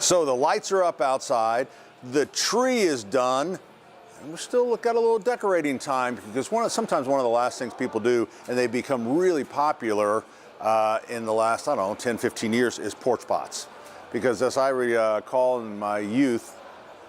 So the lights are up outside, the tree is done, and we still got a little decorating time because sometimes one of the last things people do, and they become really popular in the last, I don't know, 10, 15 years, is porch pots. Because as I recall in my youth,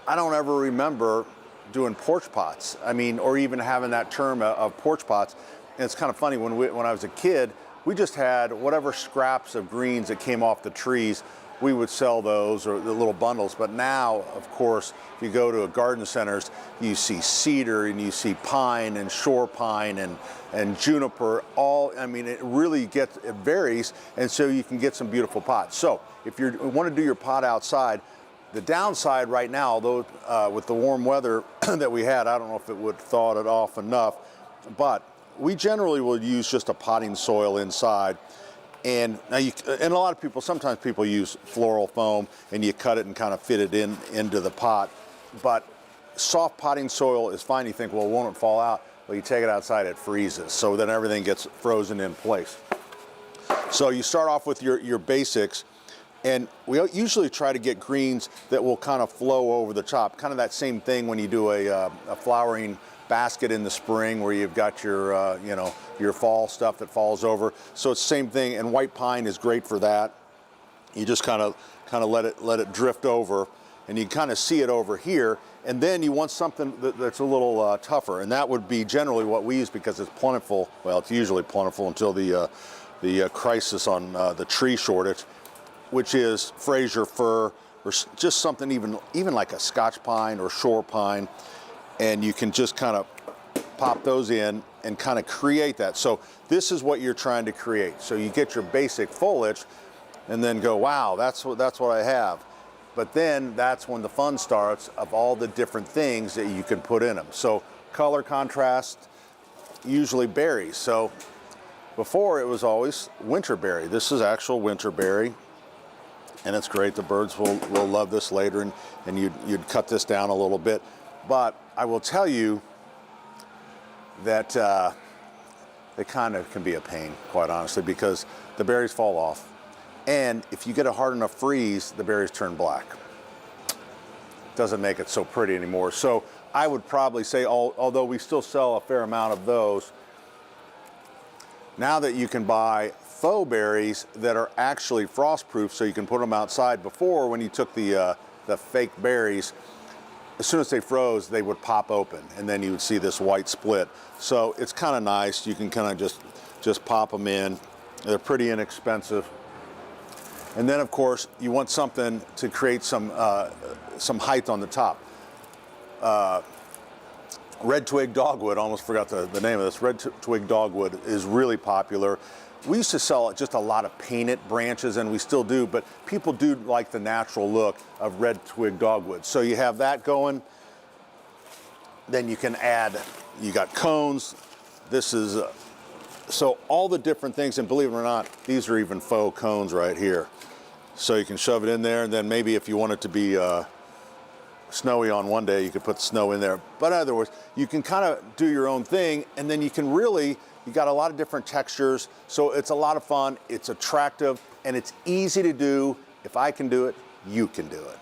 I don't ever remember doing porch pots. I mean, or even having that term of porch pots. And it's kind of funny, when I was a kid, we just had whatever scraps of greens that came off the trees, we would sell those, or the little bundles. But now, of course, if you go to a garden centers, you see cedar and you see pine and shore pine and juniper. I mean, it varies, and so you can get some beautiful pots. So if you want to do your pot outside, the downside right now, although with the warm weather that we had, I don't know if it would thaw it off enough, but we generally will use just a potting soil inside. And now and a lot of people, sometimes people use floral foam and you cut it and kind of fit it into the pot. But soft potting soil is fine. You think, well, won't it fall out? Well, you take it outside, it freezes. So then everything gets frozen in place. So you start off with your basics, and we usually try to get greens that will kind of flow over the top. Kind of that same thing when you do a flowering basket in the spring where you've got your, your fall stuff that falls over. So it's the same thing, and white pine is great for that. You just kind of let it drift over, and you kind of see it over here. And then you want something that's a little tougher, and that would be generally what we use because it's plentiful. Well, it's usually plentiful until the crisis on the tree shortage, which is Fraser fir, or just something even like a Scotch pine or shore pine. And you can just kind of pop those in and kind of create that. So this is what you're trying to create. So you get your basic foliage and then go, wow, that's what I have. But then that's when the fun starts of all the different things that you can put in them. So color contrast, usually berries. So before it was always winterberry. This is actual winterberry, and it's great. The birds will love this later, and you'd cut this down a little bit. But I will tell you that they kind of can be a pain, quite honestly, because the berries fall off. And if you get a hard enough freeze, the berries turn black. Doesn't make it so pretty anymore. So I would probably say, although we still sell a fair amount of those, now that you can buy faux berries that are actually frost-proof, so you can put them outside. Before, when you took the fake berries, as soon as they froze, they would pop open, and then you would see this white split. So it's kind of nice. You can kind of just pop them in. They're pretty inexpensive. And then, of course, you want something to create some height on the top. Red twig dogwood, almost forgot the name of this. Red twig dogwood is really popular. We used to sell just a lot of painted branches, and we still do, but people do like the natural look of red twig dogwood. So you have that going. Then you can add, you got cones. This is, so all the different things, and believe it or not, these are even faux cones right here. So you can shove it in there, and then maybe if you want it to be snowy on one day, you could put snow in there. But in other words, you can kind of do your own thing, and then you can really, you got a lot of different textures, so it's a lot of fun, it's attractive, and it's easy to do. If I can do it, you can do it.